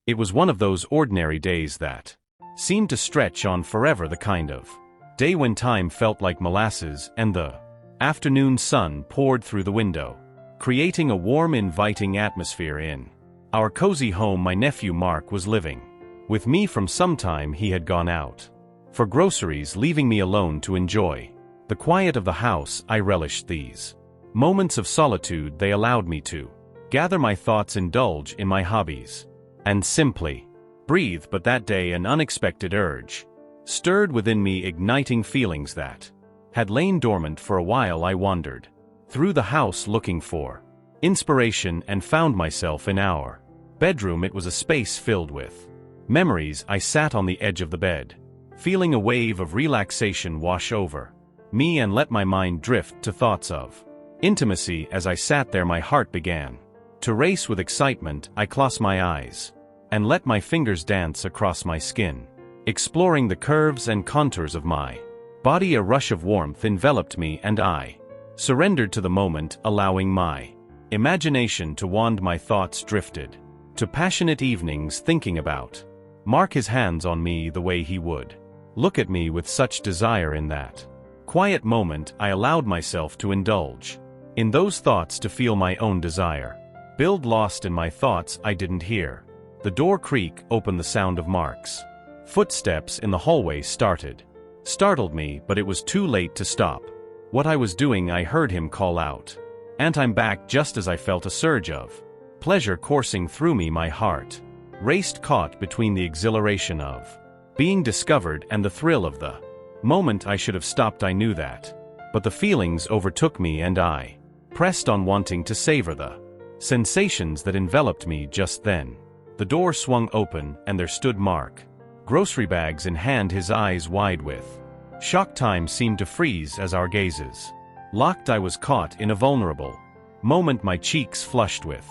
It was one of those ordinary days that seemed to stretch on forever, the kind of day when time felt like molasses and the afternoon sun poured through the window, creating a warm, inviting atmosphere in our cozy home. My nephew Mark was living with me from some time. He had gone out for groceries, leaving me alone to enjoy the quiet of the house. I relished these moments of solitude. They allowed me to gather my thoughts, indulge in my hobbies, and simply breathe. But that day an unexpected urge stirred within me, igniting feelings that had lain dormant for a while. I wandered through the house looking for inspiration and found myself in our bedroom. It was a space filled with memories. I sat on the edge of the bed, feeling a wave of relaxation wash over me and let my mind drift to thoughts of intimacy. As I sat there, my heart began to race with excitement. I closed my eyes and let my fingers dance across my skin, exploring the curves and contours of my body. A rush of warmth enveloped me and I surrendered to the moment, allowing my imagination to wander. My thoughts drifted to passionate evenings thinking about Mark, his hands on me, the way he would look at me with such desire. In that quiet moment, I allowed myself to indulge in those thoughts, to feel my own desire build. Lost in my thoughts, I didn't hear the door creak open. The sound of Mark's footsteps in the hallway startled me, but it was too late to stop what I was doing. I heard him call out, "And I'm back," just as I felt a surge of pleasure coursing through me. My heart raced, caught between the exhilaration of being discovered and the thrill of the moment. I should have stopped, I knew that, but the feelings overtook me and I pressed on, wanting to savor the sensations that enveloped me. Just then, the door swung open and there stood Mark, grocery bags in hand, his eyes wide with shock. Time seemed to freeze as our gazes locked. I was caught in a vulnerable moment, my cheeks flushed with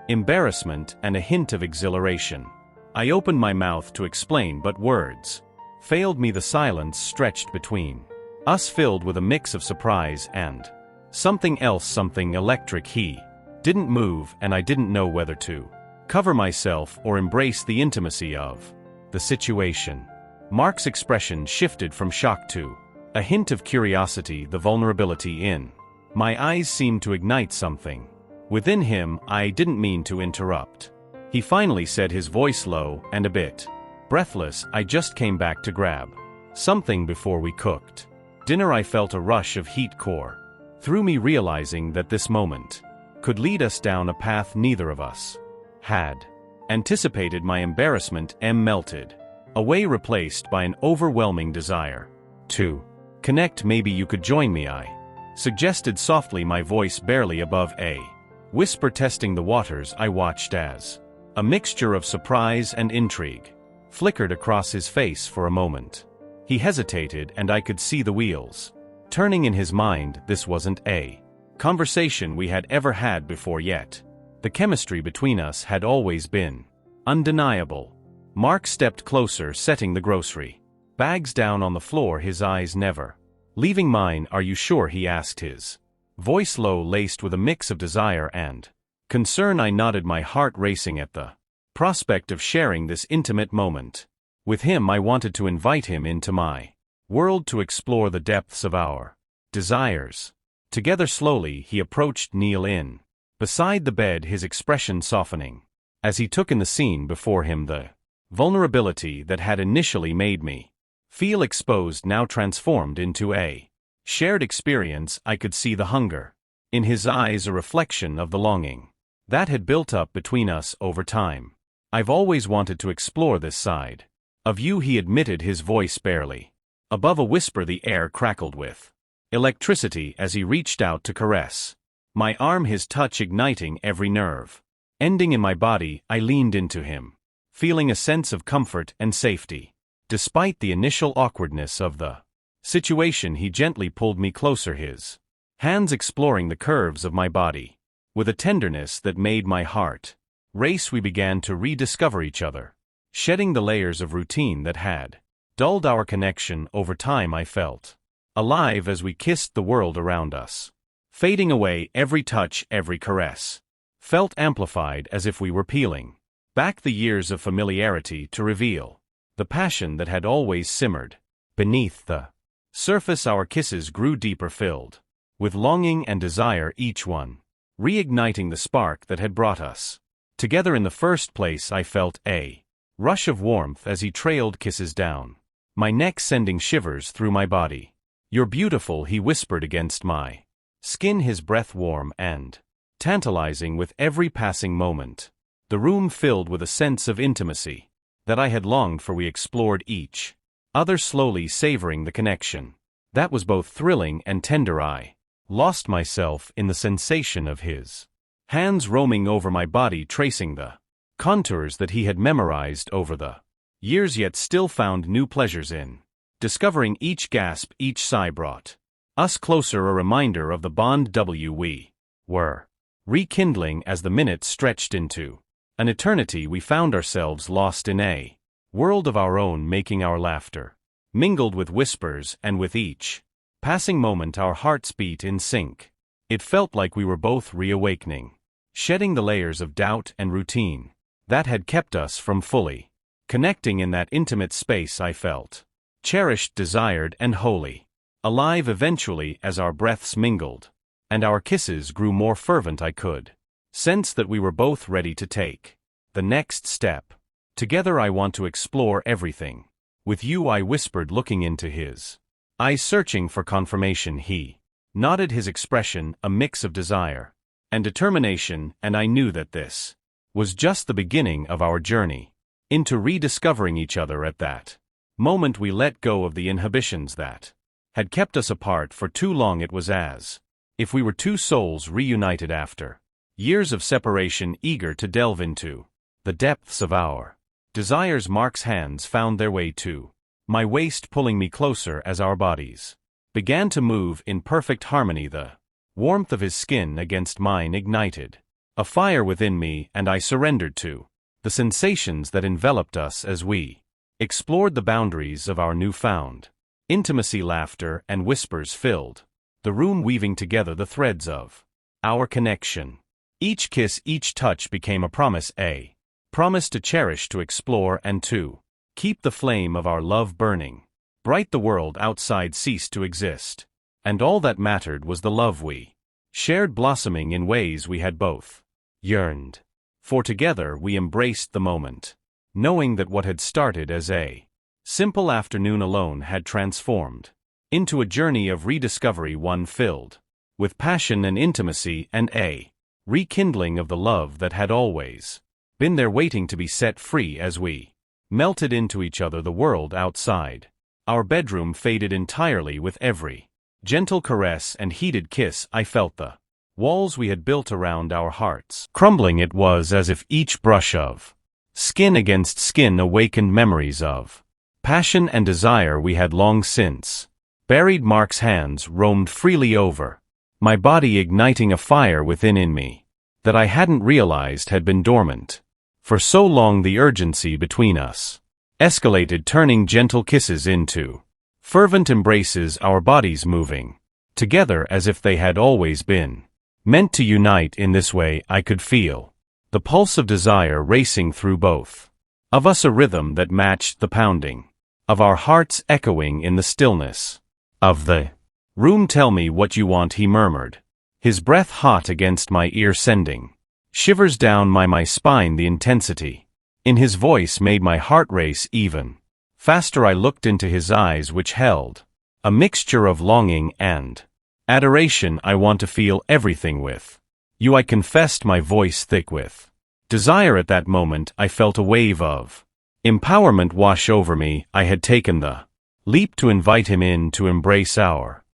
embarrassment and a hint of exhilaration. I opened my mouth to explain, but words failed me. The silence stretched between us, filled with a mix of surprise and something else, something electric. He didn't move, and I didn't know whether to cover myself or embrace the intimacy of the situation. Mark's expression shifted from shock to a hint of curiosity. The vulnerability in my eyes seemed to ignite something within him. I didn't mean to interrupt. He finally said, his voice low and a bit breathless, "I just came back to grab something before we cooked dinner." I felt a rush of heat core through me, realizing that this moment could lead us down a path neither of us had anticipated. My embarrassment melted away, replaced by an overwhelming desire to connect. "Maybe you could join me," I suggested softly, my voice barely above a whisper. Testing the waters, I watched as a mixture of surprise and intrigue flickered across his face. For a moment, he hesitated, and I could see the wheels turning in his mind. This wasn't a conversation we had ever had before, yet the chemistry between us had always been undeniable. Mark stepped closer, setting the grocery bags down on the floor, his eyes never leaving mine. "Are you sure?" he asked, his voice low, laced with a mix of desire and concern. I nodded, my heart racing at the prospect of sharing this intimate moment with him. I wanted to invite him into my world, to explore the depths of our desires together. Slowly he approached, kneel in beside the bed, his expression softening as he took in the scene before him. The vulnerability that had initially made me feel exposed now transformed into a shared experience. I could see the hunger in his eyes, a reflection of the longing that had built up between us over time. "I've always wanted to explore this side of you," he admitted, his voice barely above a whisper. The air crackled with electricity as he reached out to caress my arm, his touch igniting every nerve ending in my body. I leaned into him, feeling a sense of comfort and safety. Despite the initial awkwardness of the situation, he gently pulled me closer, his hands exploring the curves of my body with a tenderness that made my heart race. We began to rediscover each other, shedding the layers of routine that had dulled our connection. Over time I felt alive as we kissed the world around us, fading away. Every touch, every caress felt amplified, as if we were peeling Back the years of familiarity to reveal the passion that had always simmered. Beneath the surface our kisses grew deeper, filled with longing and desire, each one reigniting the spark that had brought us together in the first place. I felt a rush of warmth as he trailed kisses down my neck, sending shivers through my body. "You're beautiful," he whispered against my skin, his breath warm and tantalizing with every passing moment. The room filled with a sense of intimacy that I had longed for. We explored each other, slowly savoring the connection that was both thrilling and tender. I lost myself in the sensation of his hands roaming over my body, tracing the contours that he had memorized over the years, yet still found new pleasures in discovering. Each gasp, each sigh brought us closer, a reminder of the bond we were rekindling. As the minutes stretched into an eternity, we found ourselves lost in a world of our own, making our laughter mingled with whispers, and with each passing moment our hearts beat in sync. It felt like we were both reawakening, shedding the layers of doubt and routine that had kept us from fully connecting. In that intimate space I felt cherished, desired, and wholly alive. Eventually, as our breaths mingled and our kisses grew more fervent, I could sense that we were both ready to take the next step together. "I want to explore everything with you," I whispered, looking into his eyes, searching for confirmation. He nodded, his expression a mix of desire and determination, and I knew that this was just the beginning of our journey into rediscovering each other. At that moment we let go of the inhibitions that had kept us apart for too long. It was as if we were two souls reunited after years of separation, eager to delve into the depths of our desires. Mark's hands found their way to my waist, pulling me closer as our bodies began to move in perfect harmony. The warmth of his skin against mine ignited a fire within me, and I surrendered to the sensations that enveloped us as we explored the boundaries of our newfound intimacy. Laughter and whispers filled the room, weaving together the threads of our connection. Each kiss, each touch became a promise to cherish, to explore, and to keep the flame of our love burning bright. The world outside ceased to exist, and all that mattered was the love we shared, blossoming in ways we had both yearned for. Together we embraced the moment, knowing that what had started as a simple afternoon alone had transformed into a journey of rediscovery, one filled with passion and intimacy, and a rekindling of the love that had always been there, waiting to be set free. As we melted into each other, the world outside our bedroom faded entirely. With every gentle caress and heated kiss, I felt the walls we had built around our hearts crumbling. It was as if each brush of skin against skin awakened memories of passion and desire we had long since buried. Mark's hands roamed freely over my body, igniting a fire within in me that I hadn't realized had been dormant for so long. The urgency between us escalated, turning gentle kisses into fervent embraces, our bodies moving together as if they had always been meant to unite. In this way I could feel the pulse of desire racing through both of us, a rhythm that matched the pounding of our hearts, echoing in the stillness of the room. "Tell me what you want," he murmured, his breath hot against my ear, sending shivers down my spine. The intensity in his voice made my heart race even faster. I looked into his eyes, which held a mixture of longing and adoration. "I want to feel everything with you," I confessed, my voice thick with desire. At that moment I felt a wave of empowerment wash over me. I had taken the leap to invite him in, to embrace our